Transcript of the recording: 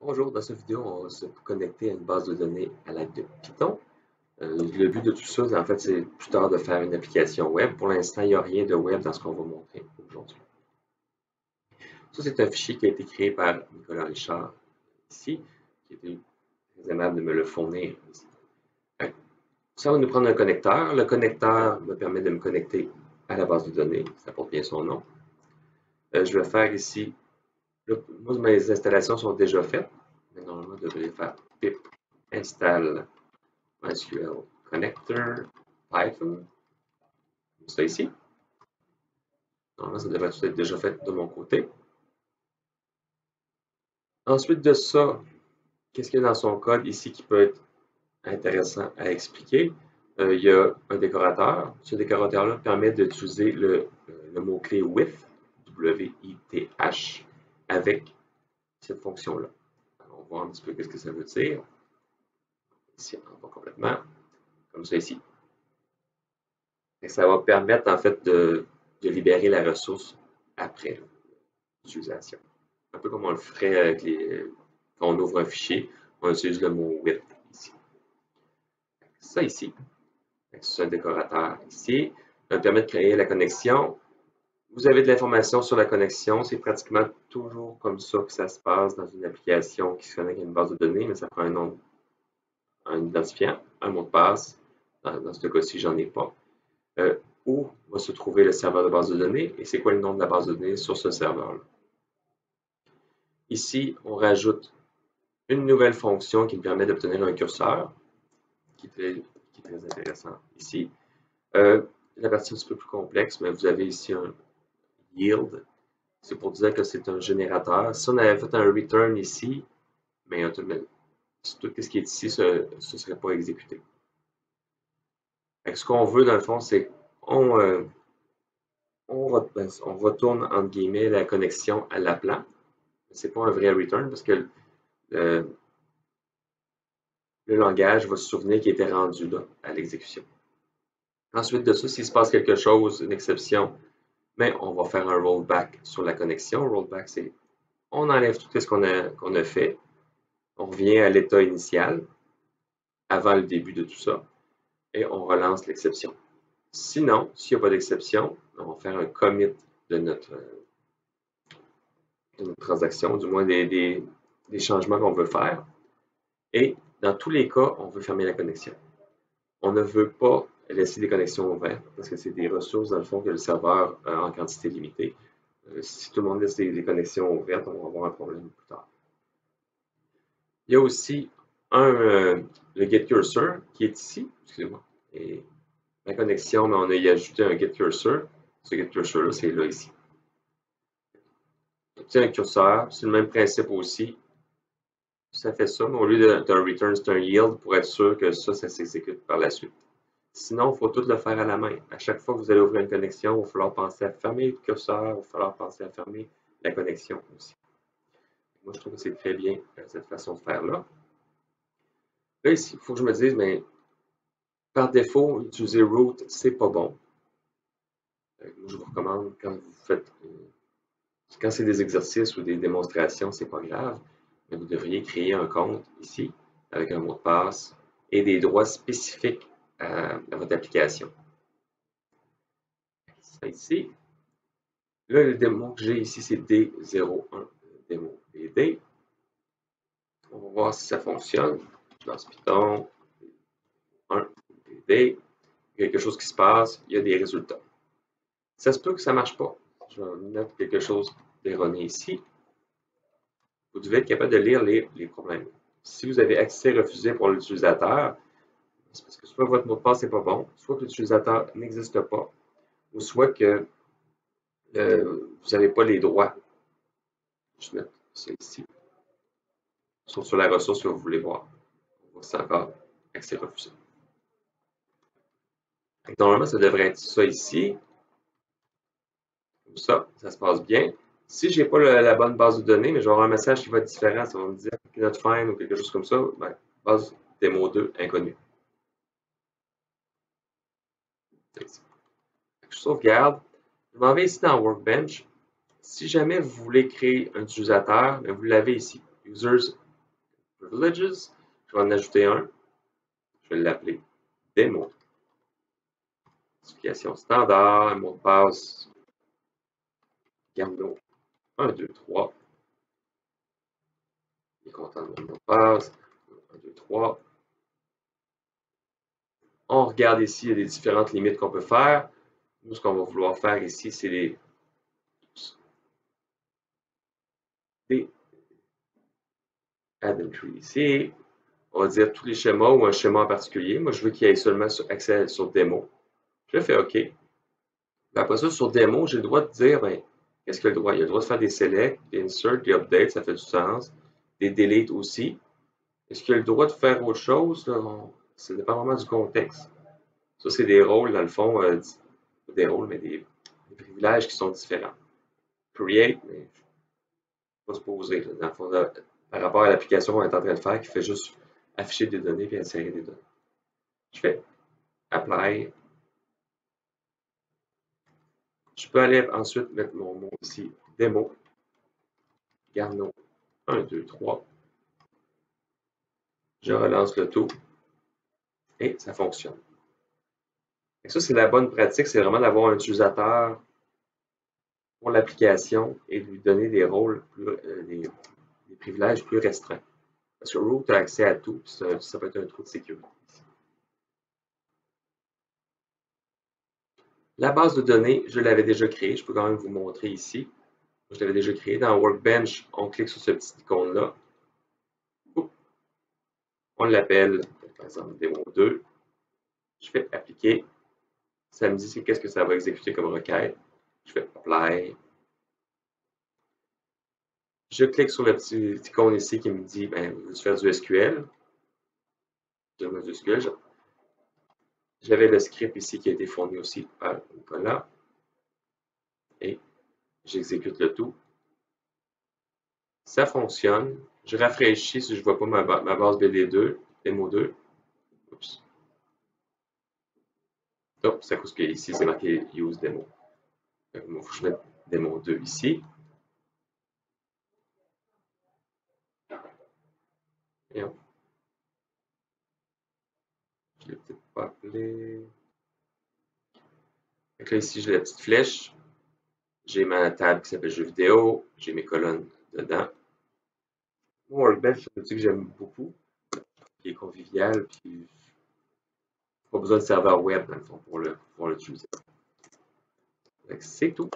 Bonjour, dans cette vidéo, on va se connecter à une base de données à l'aide de Python. Le but de tout ça, en fait, c'est plus tard de faire une application web. Pour l'instant, il n'y a rien de web dans ce qu'on va montrer aujourd'hui. Ça, c'est un fichier qui a été créé par Nicolas Richard ici, qui était très aimable de me le fournir ici. Ça va nous prendre un connecteur. Le connecteur me permet de me connecter à la base de données. Ça porte bien son nom. Je vais faire ici, moi, mes installations sont déjà faites. Mais normalement, je devrais faire pip install MySQL Connector, Python, ça ici. Normalement, ça devrait tout être déjà fait de mon côté. Ensuite de ça, qu'est-ce qu'il y a dans son code ici qui peut être intéressant à expliquer? Il y a un décorateur. Ce décorateur-là permet d'utiliser le mot-clé with, W-I-T-H, avec cette fonction-là. On va voir un petit peu qu'est-ce que ça veut dire. Ici, on va complètement, comme ça ici. Et ça va permettre en fait de libérer la ressource après l'utilisation. Un peu comme on le ferait avec quand on ouvre un fichier, on utilise le mot with ici. Ça ici, c'est un décorateur ici, ça me permet de créer la connexion. Vous avez de l'information sur la connexion, c'est pratiquement toujours comme ça que ça se passe dans une application qui se connecte à une base de données, mais ça prend un nom, un identifiant, un mot de passe. Dans ce cas-ci, j'en ai pas. Où va se trouver le serveur de base de données et c'est quoi le nom de la base de données sur ce serveur-là. Ici, on rajoute une nouvelle fonction qui me permet d'obtenir un curseur, qui est très intéressant ici. La partie un petit peu plus complexe, mais vous avez ici un yield. C'est pour dire que c'est un générateur. Si on avait fait un return ici, mais tout ce qui est ici, ce ne serait pas exécuté. Ce qu'on veut, dans le fond, c'est qu'on on retourne, entre guillemets, la connexion à l'appelant. Ce n'est pas un vrai return parce que le langage va se souvenir qu'il était rendu là à l'exécution. Ensuite de ça, s'il se passe quelque chose, une exception, mais on va faire un rollback sur la connexion. Rollback, c'est on enlève tout ce qu'on a fait. On revient à l'état initial, avant le début de tout ça, et on relance l'exception. Sinon, s'il n'y a pas d'exception, on va faire un commit de notre transaction, du moins des changements qu'on veut faire. Et dans tous les cas, on veut fermer la connexion. On ne veut pas laisser des connexions ouvertes parce que c'est des ressources, dans le fond, que le serveur a en quantité limitée. Si tout le monde laisse des connexions ouvertes, on va avoir un problème plus tard. Il y a aussi le getCursor qui est ici. Excusez-moi. Et la connexion, mais on a y ajouté un getCursor. Ce getCursor-là, c'est là ici. C'est un curseur, c'est le même principe aussi. Ça fait ça, mais au lieu d'un return, c'est un yield pour être sûr que ça s'exécute par la suite. Sinon, il faut tout le faire à la main. À chaque fois que vous allez ouvrir une connexion, il va falloir penser à fermer le curseur, il va falloir penser à fermer la connexion aussi. Moi, je trouve que c'est très bien cette façon de faire-là. Là, ici, il faut que je me dise, mais par défaut, utiliser root, c'est pas bon. Moi, je vous recommande quand vous faites, quand c'est des exercices ou des démonstrations, c'est pas grave, mais vous devriez créer un compte ici avec un mot de passe et des droits spécifiques à votre application. Ça ici. Là, le démo que j'ai ici, c'est D01, démo BD. On va voir si ça fonctionne. Je lance Python, 1, BD. Quelque chose qui se passe, il y a des résultats. Ça se peut que ça ne marche pas. Je vais mettre quelque chose d'erroné ici. Vous devez être capable de lire les problèmes. Si vous avez accès refusé pour l'utilisateur, c'est parce que soit votre mot de passe n'est pas bon, soit que l'utilisateur n'existe pas, ou soit que vous n'avez pas les droits. Je vais mettre ça ici. Sur la ressource que vous voulez voir. C'est encore accès refusé. Normalement, ça devrait être ça ici. Comme ça se passe bien. Si je n'ai pas la bonne base de données, mais je vais avoir un message qui va être différent, ça va me dire not find ou quelque chose comme ça, ben, base démo 2 inconnu. Je sauvegarde. Je m'en vais ici dans Workbench. Si jamais vous voulez créer un utilisateur, ben, vous l'avez ici. Users privileges. Je vais en ajouter un. Je vais l'appeler démo. Notification standard, un mot de passe. Garneau 1, 2, 3. Il est content de mon mot de passe. 1, 2, 3. On regarde ici, il y a des différentes limites qu'on peut faire. Nous, ce qu'on va vouloir faire ici, c'est des add entry ici. On va dire tous les schémas ou un schéma en particulier. Moi, je veux qu'il y ait seulement accès sur démo. Je fais OK. Après ça, sur démo, j'ai le droit de dire, ben, qu'est-ce qu'il a le droit? Il a le droit de faire des selects, des insert, des updates, ça fait du sens. Des delete aussi. Est-ce qu'il a le droit de faire autre chose? Ça dépend vraiment du contexte. Ça, c'est des rôles, dans le fond, pas des rôles, mais des privilèges qui sont différents. Create, mais il ne faut pas se poser. Dans le fond, par rapport à l'application qu'on est en train de faire, qui fait juste afficher des données et insérer des données. Je fais Apply. Je peux aller ensuite mettre mon mot ici, démo, Garneau 1, 2, 3. Je relance le tout et ça fonctionne. Et ça, c'est la bonne pratique, c'est vraiment d'avoir un utilisateur pour l'application et de lui donner des rôles, des privilèges plus restreints. Parce que root a accès à tout, ça peut être un trou de sécurité. La base de données, je l'avais déjà créée, je peux quand même vous montrer ici. Je l'avais déjà créée. Dans Workbench, on clique sur ce petit icône-là. On l'appelle, par exemple, démo 2. Je fais appliquer. Ça me dit qu'est-ce que ça va exécuter comme requête. Je fais apply. Je clique sur le petit icône ici qui me dit, ben, veux-tu faire du SQL? Je mets du SQL. J'avais le script ici qui a été fourni aussi par Nicolas. Et j'exécute le tout. Ça fonctionne. Je rafraîchis si je ne vois pas ma base BD2, démo 2. Oups. Oh, c'est à cause que ici, c'est marqué Use Demo. Il faut que je mette démo 2 ici. Et hop. Je ne l'ai peut-être pas appelé. Donc là, ici, j'ai la petite flèche. J'ai ma table qui s'appelle Jeux vidéo. J'ai mes colonnes dedans. Mon Workbench, c'est un outil que j'aime beaucoup, qui est convivial, puis pas besoin de serveur web, dans le fond, pour l'utiliser. C'est tout.